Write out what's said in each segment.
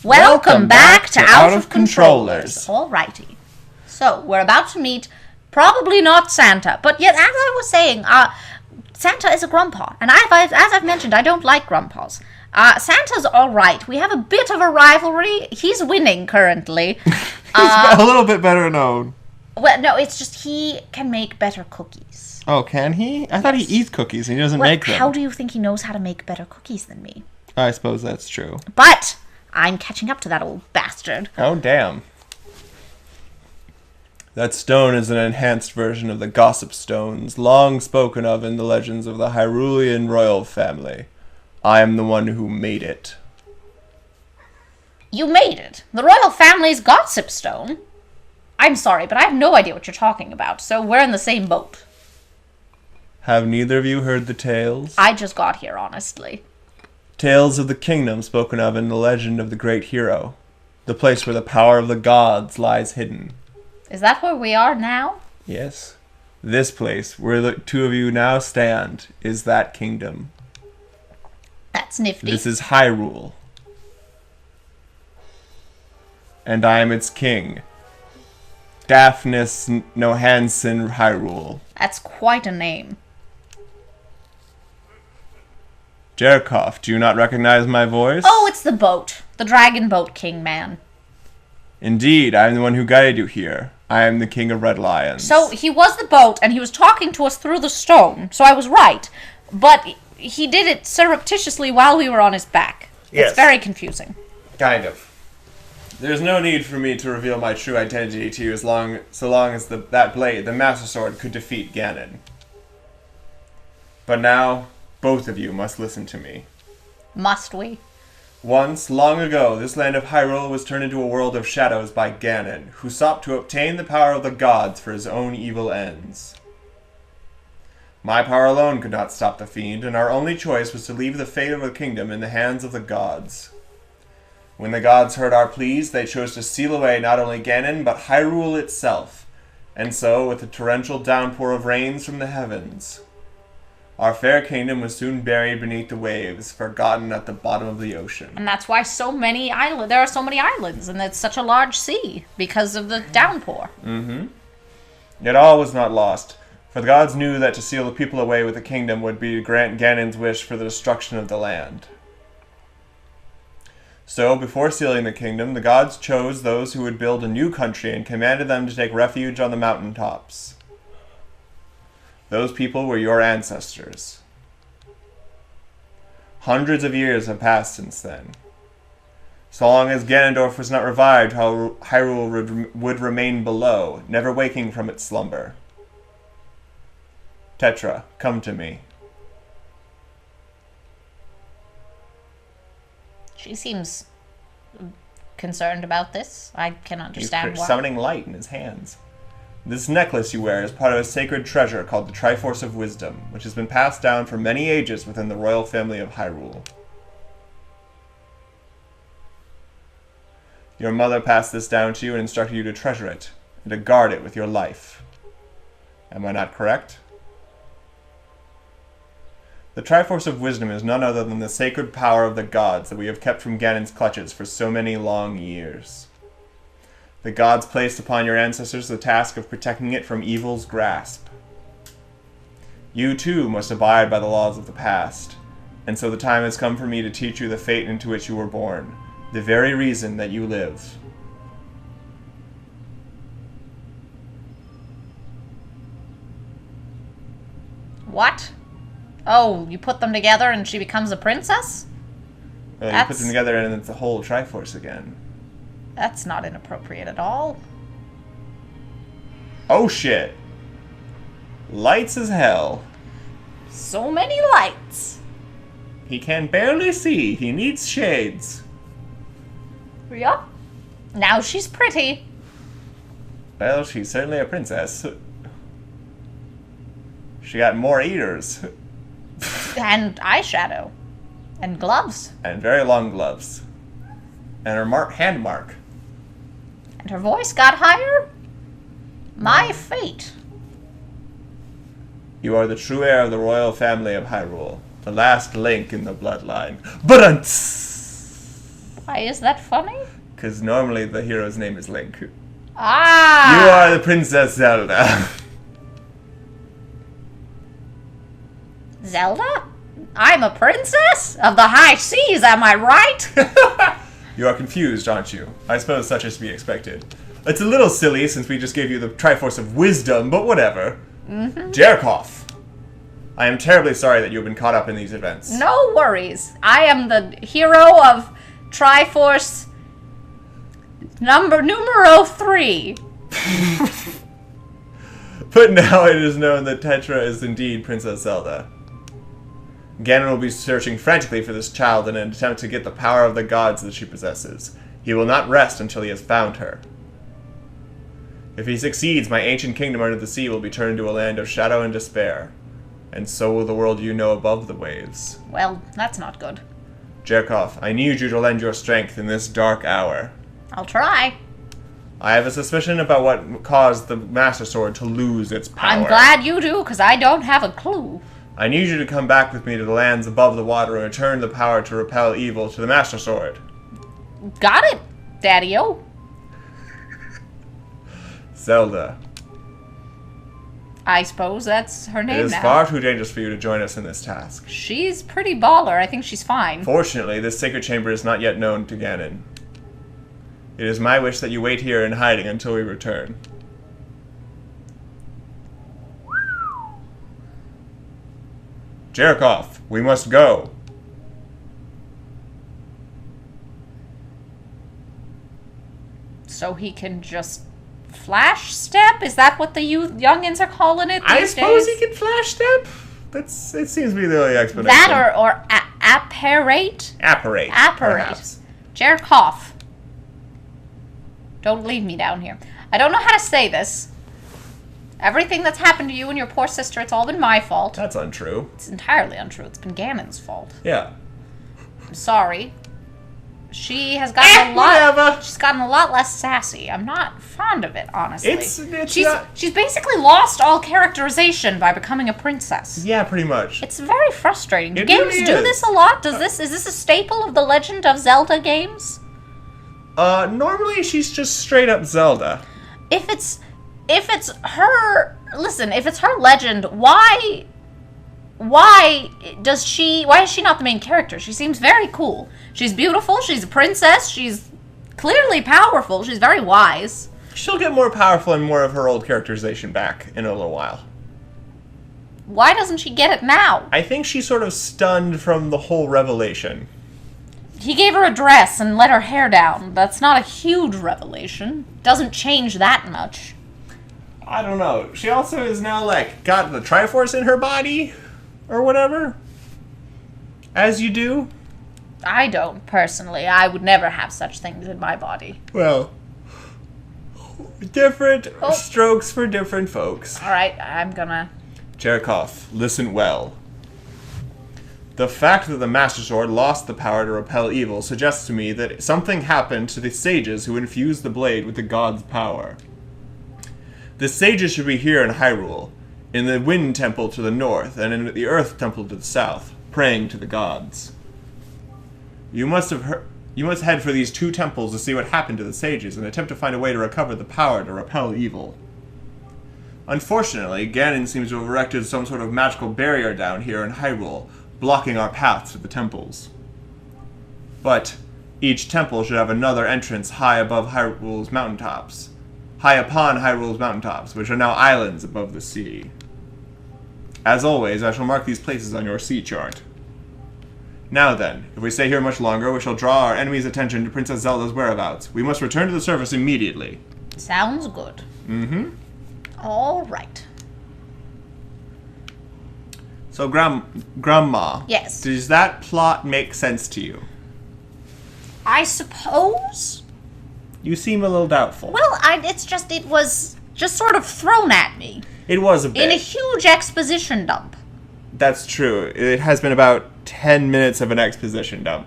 Welcome back to Out of Controllers. Alrighty. So, we're about to meet, probably not Santa, but yet, as I was saying, Santa is a Grumpa. And as I've mentioned, I don't like Grumpas. Santa's alright. We have a bit of a rivalry. He's winning currently. He's a little bit better known. Well, no, it's just he can make better cookies. Oh, can he? I thought he eats cookies and he doesn't make them. How do you think he knows how to make better cookies than me? I suppose that's true. But I'm catching up to that old bastard. Oh, damn. That stone is an enhanced version of the gossip stones, long spoken of in the legends of the Hyrulean royal family. I am the one who made it. You made it? The royal family's gossip stone? I'm sorry, but I have no idea what you're talking about, so we're in the same boat. Have neither of you heard the tales? I just got here, honestly. Tales of the kingdom spoken of in the legend of the great hero. The place where the power of the gods lies hidden. Is that where we are now? Yes. This place, where the two of you now stand, is that kingdom. That's nifty. This is Hyrule. And I am its king. Daphnis Nohansen Hyrule. That's quite a name. Jerkoff, do you not recognize my voice? Oh, it's the boat. The dragon boat king man. Indeed, I am the one who guided you here. I am the king of Red Lions. So he was the boat, and he was talking to us through the stone, so I was right. But he did it surreptitiously while we were on his back. Yes. It's very confusing. Kind of. There's no need for me to reveal my true identity to you so long as that blade, the Master Sword, could defeat Ganon. But now, both of you must listen to me. Must we? Once, long ago, this land of Hyrule was turned into a world of shadows by Ganon, who sought to obtain the power of the gods for his own evil ends. My power alone could not stop the fiend, and our only choice was to leave the fate of the kingdom in the hands of the gods. When the gods heard our pleas, they chose to seal away not only Ganon, but Hyrule itself, and so, with a torrential downpour of rains from the heavens, our fair kingdom was soon buried beneath the waves, forgotten at the bottom of the ocean. And that's why there are so many islands, and it's such a large sea, because of the downpour. Mm-hmm. Yet all was not lost, for the gods knew that to seal the people away with the kingdom would be to grant Ganon's wish for the destruction of the land. So, before sealing the kingdom, the gods chose those who would build a new country and commanded them to take refuge on the mountaintops. Those people were your ancestors. Hundreds of years have passed since then. So long as Ganondorf was not revived, Hyrule would remain below, never waking from its slumber. Tetra, come to me. She seems concerned about this. I can understand why. He's summoning light in his hands. This necklace you wear is part of a sacred treasure called the Triforce of Wisdom, which has been passed down for many ages within the royal family of Hyrule. Your mother passed this down to you and instructed you to treasure it, and to guard it with your life. Am I not correct? The Triforce of Wisdom is none other than the sacred power of the gods that we have kept from Ganon's clutches for so many long years. The gods placed upon your ancestors the task of protecting it from evil's grasp. You, too, must abide by the laws of the past, and so the time has come for me to teach you the fate into which you were born, the very reason that you live. What? Oh, you put them together and she becomes a princess? You put them together and it's the whole Triforce again. That's not inappropriate at all. Oh shit. Lights as hell. So many lights. He can barely see. He needs shades. Yup. Now she's pretty. Well, she's certainly a princess. She got more eaters. And eyeshadow. And gloves. And very long gloves. And her hand mark. And her voice got higher? My fate. You are the true heir of the royal family of Hyrule. The last link in the bloodline. But Why is that funny? Because normally the hero's name is Link. Ah! You are the Princess Zelda. Zelda? I'm a princess? Of the high seas, am I right? You are confused, aren't you? I suppose such is to be expected. It's a little silly since we just gave you the Triforce of Wisdom, but whatever. Jerkoff. I am terribly sorry that you have been caught up in these events. No worries. I am the hero of Triforce numero 3. But now it is known that Tetra is indeed Princess Zelda. Ganon will be searching frantically for this child in an attempt to get the power of the gods that she possesses. He will not rest until he has found her. If he succeeds, my ancient kingdom under the sea will be turned into a land of shadow and despair. And so will the world you know above the waves. Well, that's not good. Jerkoff, I need you to lend your strength in this dark hour. I'll try. I have a suspicion about what caused the Master Sword to lose its power. I'm glad you do, because I don't have a clue. I need you to come back with me to the lands above the water and return the power to repel evil to the Master Sword. Got it, Daddy-o. Zelda. I suppose that's her name now. It is far too dangerous for you to join us in this task. She's pretty baller. I think she's fine. Fortunately, this sacred chamber is not yet known to Ganon. It is my wish that you wait here in hiding until we return. Jerkoff, we must go. So he can just flash step? Is that what the youngins are calling it these I suppose days? he can flash step. It seems to be the only explanation. That or apparate? Apparate. Apparate. Jerkoff. Don't leave me down here. I don't know how to say this. Everything that's happened to you and your poor sister, it's all been my fault. That's untrue. It's entirely untrue. It's been Ganon's fault. Yeah. I'm sorry. She has gotten whatever. She's gotten a lot less sassy. I'm not fond of it, honestly. She's basically lost all characterization by becoming a princess. Yeah, pretty much. It's very frustrating. Do It games really do is. this a lot? Is this a staple of the Legend of Zelda games? Normally she's just straight up Zelda. If it's her, listen, if it's her legend, why is she not the main character? She seems very cool. She's beautiful, she's a princess, she's clearly powerful, she's very wise. She'll get more powerful and more of her old characterization back in a little while. Why doesn't she get it now? I think she's sort of stunned from the whole revelation. He gave her a dress and let her hair down. That's not a huge revelation. Doesn't change that much. I don't know. She also is now, like, got the Triforce in her body? Or whatever? As you do? I don't, personally. I would never have such things in my body. Well, different strokes for different folks. Alright, I'm gonna... Jerkoff, listen well. The fact that the Master Sword lost the power to repel evil suggests to me that something happened to the sages who infused the blade with the god's power. The sages should be here in Hyrule, in the Wind Temple to the north, and in the Earth Temple to the south, praying to the gods. You must head for these two temples to see what happened to the sages and attempt to find a way to recover the power to repel evil. Unfortunately, Ganon seems to have erected some sort of magical barrier down here in Hyrule, blocking our paths to the temples. But each temple should have another entrance high upon Hyrule's mountaintops, which are now islands above the sea. As always, I shall mark these places on your sea chart. Now then, if we stay here much longer, we shall draw our enemy's attention to Princess Zelda's whereabouts. We must return to the surface immediately. Sounds good. Mm-hmm. All right. So, Grandma. Yes. Does that plot make sense to you? I suppose. You seem a little doubtful. Well, it was just sort of thrown at me. It was a bit. In a huge exposition dump. That's true. It has been about 10 minutes of an exposition dump.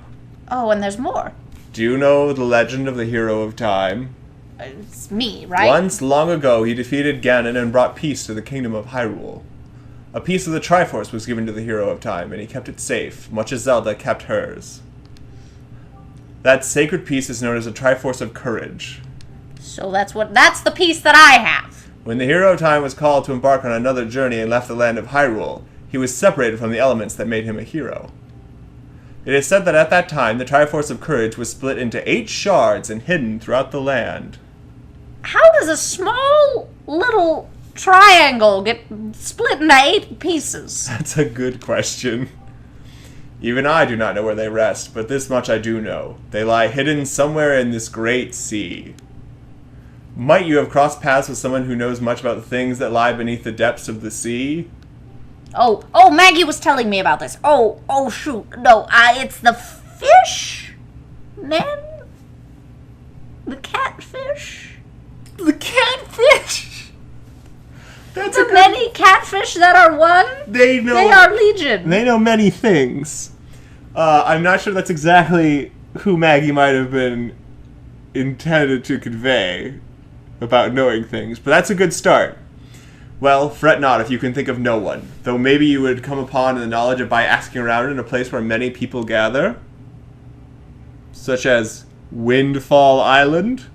Oh, and there's more. Do you know the legend of the Hero of Time? It's me, right? Once, long ago, he defeated Ganon and brought peace to the kingdom of Hyrule. A piece of the Triforce was given to the Hero of Time, and he kept it safe, much as Zelda kept hers. That sacred piece is known as a Triforce of Courage. So that's the piece that I have. When the hero Time was called to embark on another journey and left the land of Hyrule, he was separated from the elements that made him a hero. It is said that at that time, the Triforce of Courage was split into 8 shards and hidden throughout the land. How does a small little triangle get split into 8 pieces? That's a good question. Even I do not know where they rest, but this much I do know. They lie hidden somewhere in this great sea. Might you have crossed paths with someone who knows much about the things that lie beneath the depths of the sea? Oh, Maggie was telling me about this. Oh, shoot. No, it's the fish? Man? The catfish? The catfish! That's the many catfish that are one? They are legion. They know many things. I'm not sure that's exactly who Maggie might have been intended to convey about knowing things, but that's a good start. Well, fret not if you can think of no one, though maybe you would come upon the knowledge of by asking around in a place where many people gather, such as Windfall Island.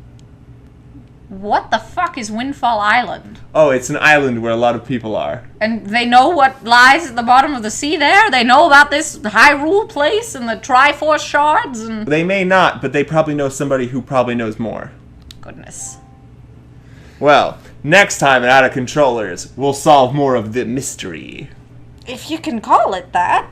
What the fuck is Windfall Island? Oh, it's an island where a lot of people are. And they know what lies at the bottom of the sea there? They know about this Hyrule place and the Triforce shards? And they may not, but they probably know somebody who probably knows more. Goodness. Well, next time at Out of Controllers, we'll solve more of the mystery. If you can call it that.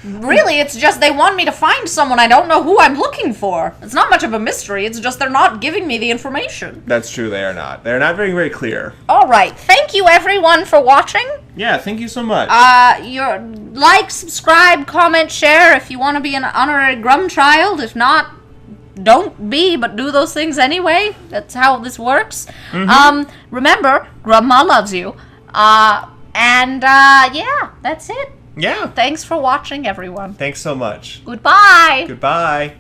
Really, it's just they want me to find someone. I don't know who I'm looking for. It's not much of a mystery. It's just they're not giving me the information. That's true, they are not. They're not very, very clear. All right. Thank you, everyone, for watching. Yeah, thank you so much. Like, subscribe, comment, share if you want to be an honorary Grum child. If not, don't be, but do those things anyway. That's how this works. Mm-hmm. Remember, Grandma loves you. Yeah, that's it. Yeah. Thanks for watching, everyone. Thanks so much. Goodbye. Goodbye.